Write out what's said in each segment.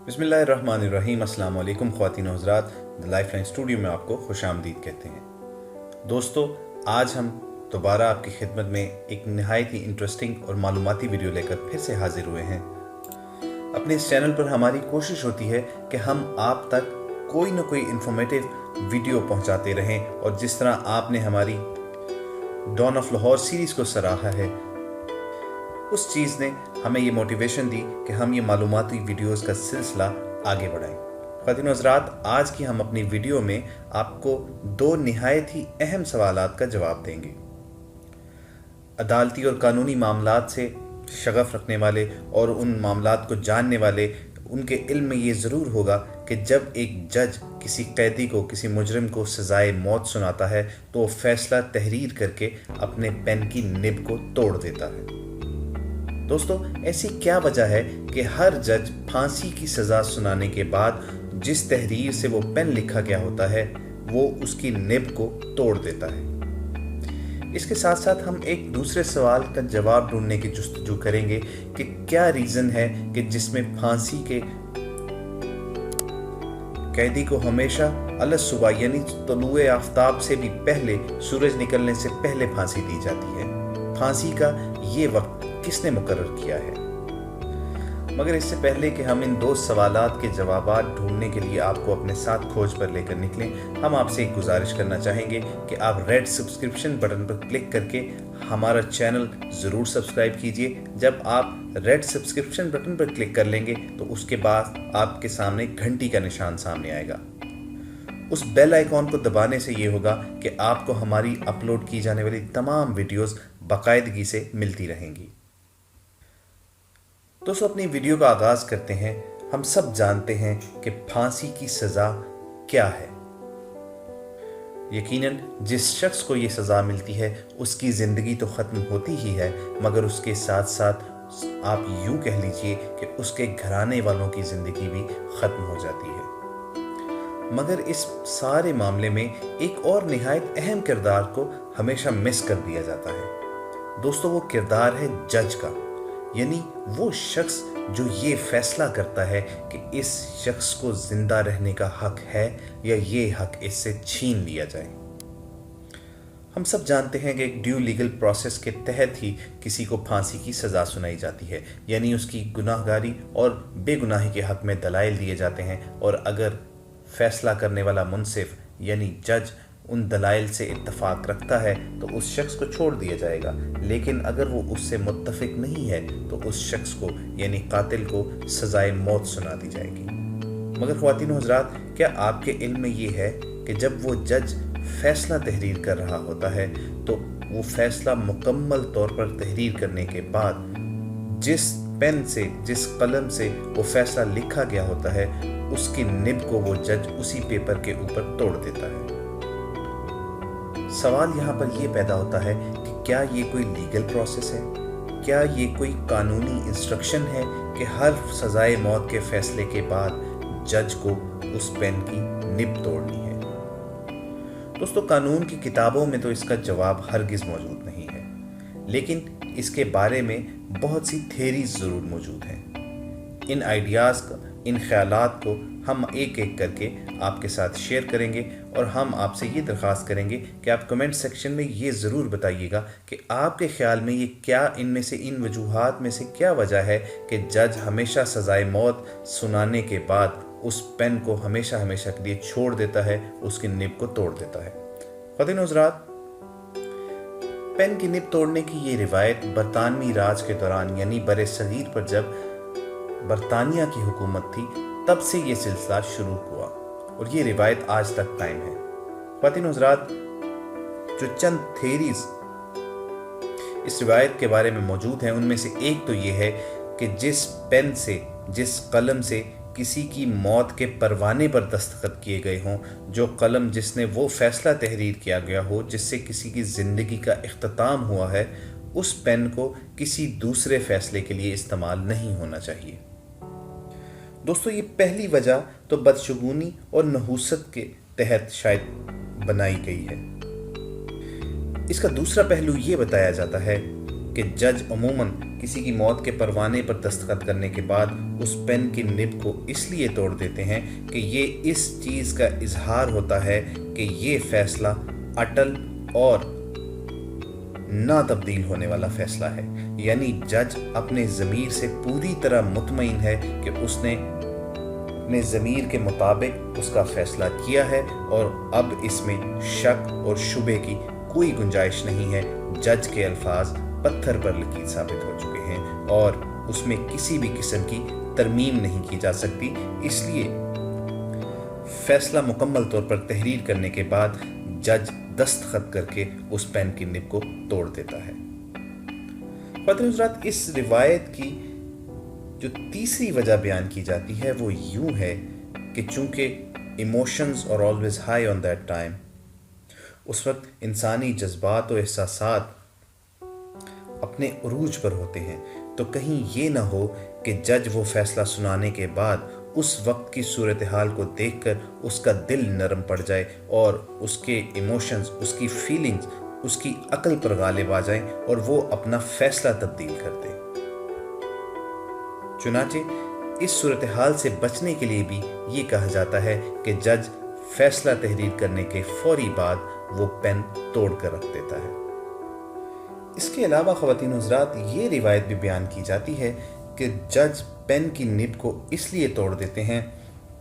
बिस्मिल्लाहिर्रहमानिर्रहीम। अस्सलाम वालेकुम ख्वातीन और हज़रात, द लाइफलाइन स्टूडियो में आपको खुशामदीद कहते हैं। दोस्तों, आज हम दोबारा आपकी खिदमत में एक नहायत ही इंटरेस्टिंग और मालूमाती वीडियो लेकर फिर से हाजिर हुए हैं। अपने इस चैनल पर हमारी कोशिश होती है कि हम आप तक कोई ना कोई इंफॉर्मेटिव वीडियो पहुंचाते रहें, और जिस तरह आपने हमारी डॉन ऑफ लाहौर सीरीज़ को सराहा है, उस चीज़ ने हमें ये मोटिवेशन दी कि हम ये मालूमाती वीडियोस का सिलसिला आगे बढ़ाएं। ख़वातीन और हज़रात, आज की हम अपनी वीडियो में आपको दो निहायत ही अहम सवालात का जवाब देंगे। अदालती और कानूनी मामलात से शगफ रखने वाले और उन मामलात को जानने वाले, उनके इल्म में ये ज़रूर होगा कि जब एक जज किसी कैदी को, किसी मुजरिम को सज़ाए मौत सुनाता है तो वो फैसला तहरीर करके अपने पेन की निब को तोड़ देता है। दोस्तों, ऐसी क्या वजह है कि हर जज फांसी की सज़ा सुनाने के बाद जिस तहरीर से वो पेन लिखा गया होता है वो उसकी निब को तोड़ देता है? इसके साथ साथ हम एक दूसरे सवाल का जवाब ढूंढने की जुस्तजू करेंगे कि क्या रीज़न है कि जिसमें फांसी के कैदी को हमेशा अलग सुबह यानी तलुए आफ्ताब से भी पहले, सूरज निकलने से पहले फांसी दी जाती है। फांसी का ये वक्त किसने मुकर्रर किया है? मगर इससे पहले कि हम इन दो सवालात के जवाबात ढूंढने के लिए आपको अपने साथ खोज पर लेकर निकलें, हम आपसे एक गुजारिश करना चाहेंगे कि आप रेड सब्सक्रिप्शन बटन पर क्लिक करके हमारा चैनल ज़रूर सब्सक्राइब कीजिए। जब आप रेड सब्सक्रिप्शन बटन पर क्लिक कर लेंगे तो उसके बाद आपके सामने घंटी का निशान सामने आएगा। उस बेल आइकॉन को दबाने से ये होगा कि आपको हमारी अपलोड की जाने वाली तमाम वीडियोस बाकायदगी से मिलती रहेंगी। दोस्तों, अपनी वीडियो का आगाज़ करते हैं। हम सब जानते हैं कि फांसी की सज़ा क्या है। यकीनन जिस शख्स को ये सज़ा मिलती है उसकी ज़िंदगी तो ख़त्म होती ही है, मगर उसके साथ साथ आप यूँ कह लीजिए कि उसके घराने वालों की ज़िंदगी भी ख़त्म हो जाती है। मगर इस सारे मामले में एक और निहायत अहम किरदार को हमेशा मिस कर दिया जाता है। दोस्तों, वो किरदार है जज का, यानी वो शख्स जो ये फैसला करता है कि इस शख्स को जिंदा रहने का हक है या ये हक इससे छीन लिया जाए। हम सब जानते हैं कि एक ड्यू लीगल प्रोसेस के तहत ही किसी को फांसी की सज़ा सुनाई जाती है, यानी उसकी गुनाहगारी और बेगुनाही के हक में दलाइल दिए जाते हैं, और अगर फैसला करने वाला मुंसिफ यानी जज उन दलाइल से इत्तफाक रखता है तो उस शख्स को छोड़ दिया जाएगा। लेकिन अगर वो उससे मुत्तफिक नहीं है तो उस शख्स को यानी कातिल को सज़ाए मौत सुना दी जाएगी। मगर ख्वातीन और हज़रात, क्या आपके इल्म में ये है कि जब वो जज फैसला तहरीर कर रहा होता है तो वो फैसला मुकम्मल तौर पर तहरीर करने के बाद जिस पेन से, जिस कलम से वो फैसला लिखा गया होता है, उसकी निब को वो जज उसी पेपर के ऊपर तोड़ देता है? सवाल यहाँ पर यह पैदा होता है कि क्या ये कोई लीगल प्रोसेस है? क्या ये कोई कानूनी इंस्ट्रक्शन है कि हर सज़ाए मौत के फैसले के बाद जज को उस पेन की निब तोड़नी है? दोस्तों, कानून की किताबों में तो इसका जवाब हरगिज़ मौजूद नहीं है, लेकिन इसके बारे में बहुत सी थेरीज ज़रूर मौजूद हैं। इन आइडियाज़ का, इन ख्यालात को हम एक एक करके आपके साथ शेयर करेंगे, और हम आपसे ये दरख्वास्त करेंगे कि आप कमेंट सेक्शन में ये ज़रूर बताइएगा कि आपके ख्याल में ये क्या, इनमें से, इन वजूहात में से क्या वजह है कि जज हमेशा सज़ाए मौत सुनाने के बाद उस पेन को हमेशा हमेशा के लिए छोड़ देता है, उसकी निब को तोड़ देता है। ख़वातीन और हज़रात, पेन की निब तोड़ने की ये रिवायत बरतानवी राज के दौरान यानी बरे सगीर पर जब बरतानिया की हुकूमत थी तब से ये सिलसिला शुरू हुआ, और ये रिवायत आज तक कायम है। ख़वातीन और हज़रात, जो चंद थेरीज इस रिवायत के बारे में मौजूद हैं उनमें से एक तो ये है कि जिस पेन से, जिस कलम से किसी की मौत के परवाने पर दस्तखत किए गए हों, जो कलम जिसने वो फैसला तहरीर किया गया हो जिससे किसी की ज़िंदगी का इख्तिताम हुआ है, उस पेन को किसी दूसरे फैसले के लिए इस्तेमाल नहीं होना चाहिए। दोस्तों, ये पहली वजह तो बदशगुनी और नहूसत के तहत शायद बनाई गई है। इसका दूसरा पहलू ये बताया जाता है कि जज अमूमन किसी की मौत के परवाने पर दस्तखत करने के बाद उस पेन की निब को इसलिए तोड़ देते हैं कि ये इस चीज़ का इजहार होता है कि ये फैसला अटल और ना तब्दील होने वाला फैसला है। यानी जज अपने ज़मीर से पूरी तरह मुतमईन है कि उसने अपने ज़मीर के मुताबिक उसका फैसला किया है और अब इसमें शक और शुबे की कोई गुंजाइश नहीं है। जज के अल्फाज पत्थर पर लकीर साबित हो चुके हैं और उसमें किसी भी किस्म की तरमीम नहीं की जा सकती। इसलिए फैसला मुकम्मल तौर पर तहरीर करने के बाद जज दस्तखत करके उस पेन की निब को तोड़ देता है। ख़वातीन हज़रात, इस रिवायत की जो तीसरी वजह बयान की जाती है वो यूं है कि चूंकि emotions are always high on that time, उस वक्त इंसानी जज्बात और एहसासात अपने उरूज पर होते हैं, तो कहीं ये ना हो कि जज वो फैसला सुनाने के बाद उस वक्त की सूरत हाल को देखकर उसका दिल नरम पड़ जाए और उसके इमोशंस, उसकी फीलिंग्स उसकी अक्ल पर गालिब आ जाएं और वो अपना फैसला तब्दील कर दे। चुनाचे इस सूरत हाल से बचने के लिए भी ये कहा जाता है कि जज फैसला तहरीर करने के फौरी बाद वो पेन तोड़ कर रख देता है। इसके अलावा ख़वातीन हज़रात, ये रिवायत भी बयान की जाती है कि जज पेन की निब को इसलिए तोड़ देते हैं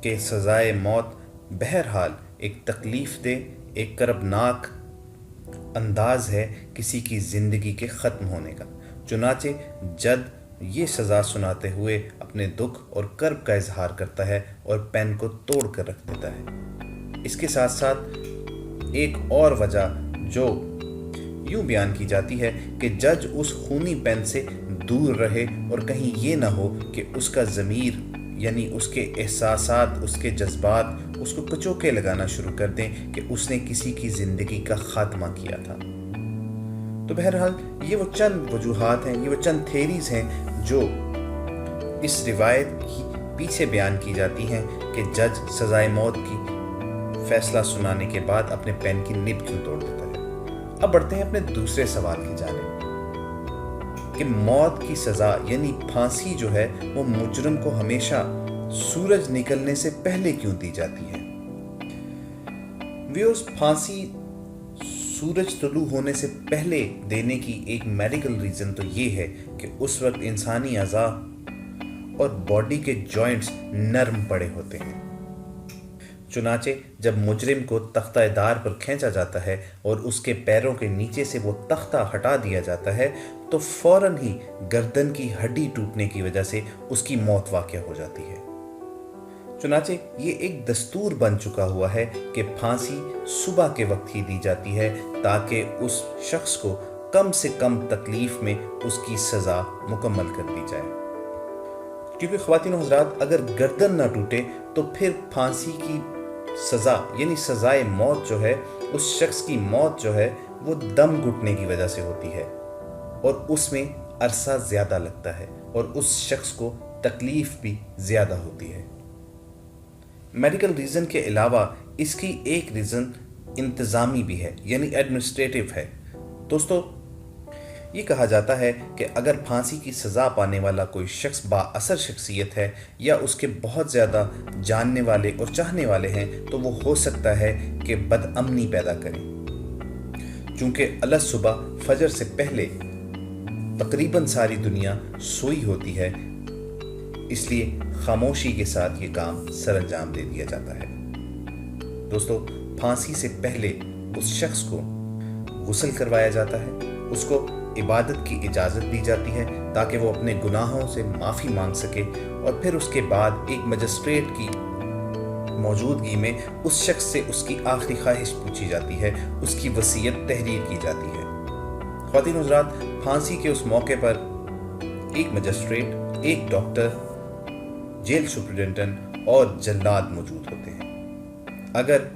कि सज़ाए मौत बहरहाल एक तकलीफ़ दे, एक करबनाक अंदाज है किसी की ज़िंदगी के ख़त्म होने का। चुनाचे जज ये सज़ा सुनाते हुए अपने दुख और कर्ब का इजहार करता है और पेन को तोड़ कर रख देता है। इसके साथ साथ एक और वजह जो यूं बयान की जाती है कि जज उस खूनी पेन से दूर रहे और कहीं ये ना हो कि उसका ज़मीर यानी उसके एहसासात, उसके जज्बात उसको कचोके लगाना शुरू कर दें कि उसने किसी की ज़िंदगी का ख़ात्मा किया था। तो बहरहाल ये वो चंद वजूहात हैं, ये वो चंद थेरीज़ हैं जो इस रिवायत की पीछे बयान की जाती हैं कि जज सज़ाए मौत की फ़ैसला सुनाने के बाद अपने पेन की निब क्यों तोड़ देता है। अब बढ़ते हैं अपने दूसरे सवाल की जानिब कि मौत की सज़ा यानी फांसी जो है वो मुजरिम को हमेशा सूरज निकलने से पहले क्यों दी जाती है। व्यूअर्स, फांसी सूरज तुलू होने से पहले देने की एक मेडिकल रीज़न तो ये है कि उस वक्त इंसानी अज़ा और बॉडी के जॉइंट्स नरम पड़े होते हैं। चुनाचे जब मुजरिम को तख्ता-ए-दार पर खींचा जाता है और उसके पैरों के नीचे से वो तख्ता हटा दिया जाता है तो फौरन ही गर्दन की हड्डी टूटने की वजह से उसकी मौत वाक़या हो जाती है। चुनाचे ये एक दस्तूर बन चुका हुआ है कि फांसी सुबह के वक्त ही दी जाती है ताकि उस शख्स को कम से कम तकलीफ में उसकी सज़ा मुकम्मल कर दी जाए। क्योंकि ख़वातीन हज़रात, अगर गर्दन ना टूटे तो फिर फांसी की सज़ा यानी सज़ाए मौत जो है, उस शख्स की मौत जो है वो दम घुटने की वजह से होती है और उसमें अरसा ज़्यादा लगता है और उस शख्स को तकलीफ़ भी ज़्यादा होती है। मेडिकल रीज़न के अलावा इसकी एक रीज़न इंतज़ामी भी है यानी एडमिनिस्ट्रेटिव है। दोस्तों, ये कहा जाता है कि अगर फांसी की सज़ा पाने वाला कोई शख्स बाअसर शख्सियत है या उसके बहुत ज़्यादा जानने वाले और चाहने वाले हैं तो वो हो सकता है कि बदअमनी पैदा करें। चूँकि अलग सुबह फजर से पहले तकरीबन सारी दुनिया सोई होती है, इसलिए खामोशी के साथ ये काम सरअंजाम दे दिया जाता है। दोस्तों, फांसी से पहले उस शख्स को गुस्ल करवाया जाता है, उसको इबादत की इजाज़त दी जाती है ताकि वो अपने गुनाहों से माफ़ी मांग सके और फिर उसके बाद एक मजिस्ट्रेट की मौजूदगी में उस शख्स से उसकी आखिरी ख्वाहिश पूछी जाती है, उसकी वसीयत तहरीर की जाती है। ख़वातीन हज़रात, फांसी के उस मौके पर एक मजिस्ट्रेट, एक डॉक्टर, जेल सुपरिटेंडेंट और जल्लाद मौजूद होते हैं। अगर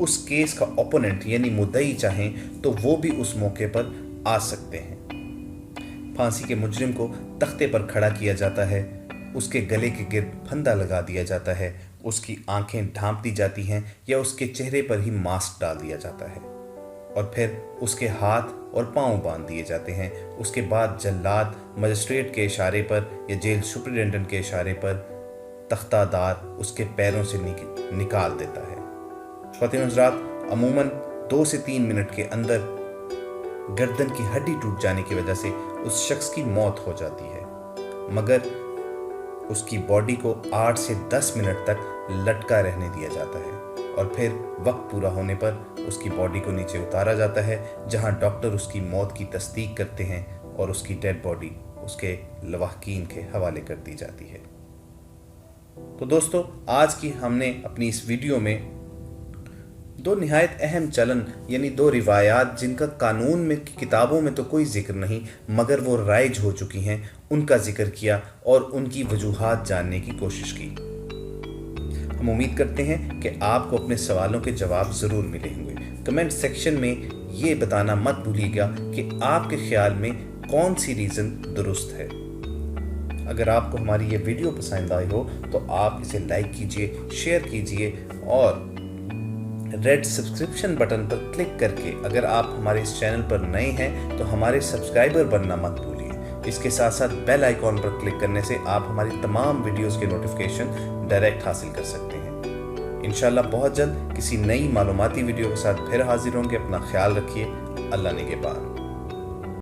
उस केस का ओपोनेंट यानी मुद्दई चाहें तो वो भी उस मौके पर आ सकते हैं। फांसी के मुजरिम को तख्ते पर खड़ा किया जाता है, उसके गले के गिर्द फंदा लगा दिया जाता है, उसकी आंखें ढांप दी जाती हैं या उसके चेहरे पर ही मास्क डाल दिया जाता है। और फिर उसके हाथ और पांव बांध दिए जाते हैं। उसके बाद जल्लाद मजिस्ट्रेट के इशारे पर या जेल सुपरिटेंडेंट के इशारे पर तख्तादार उसके पैरों से निकाल देता है। ख्वातीन हज़रात, अमूमन 2 से 3 मिनट के अंदर गर्दन की हड्डी टूट जाने की वजह से उस शख्स की मौत हो जाती है, मगर उसकी बॉडी को 8 से 10 मिनट तक लटका रहने दिया जाता है और फिर वक्त पूरा होने पर उसकी बॉडी को नीचे उतारा जाता है, जहां डॉक्टर उसकी मौत की तस्दीक करते हैं और उसकी डेड बॉडी उसके लवाहकीन के हवाले कर दी जाती है। तो दोस्तों, आज की हमने अपनी इस वीडियो में 2 निहायत अहम चलन यानी 2 रिवायात जिनका कानून में किताबों में तो कोई जिक्र नहीं मगर वो राइज हो चुकी हैं, उनका जिक्र किया और उनकी वजूहात जानने की कोशिश की। हम उम्मीद करते हैं कि आपको अपने सवालों के जवाब ज़रूर मिले होंगे। कमेंट सेक्शन में ये बताना मत भूलिएगा कि आपके ख्याल में कौन सी रीज़न दुरुस्त है। अगर आपको हमारी ये वीडियो पसंद आई हो तो आप इसे लाइक कीजिए, शेयर कीजिए और रेड सब्सक्रिप्शन बटन पर क्लिक करके अगर आप हमारे इस चैनल पर नए हैं तो हमारे सब्सक्राइबर बनना मत भूलिए। इसके साथ साथ बेल आइकॉन पर क्लिक करने से आप हमारी तमाम वीडियोस के नोटिफिकेशन डायरेक्ट हासिल कर सकते हैं। इंशाल्लाह बहुत जल्द किसी नई मालूमाती वीडियो के साथ फिर हाजिर होंगे। अपना ख्याल रखिए। अल्लाह निगहबान।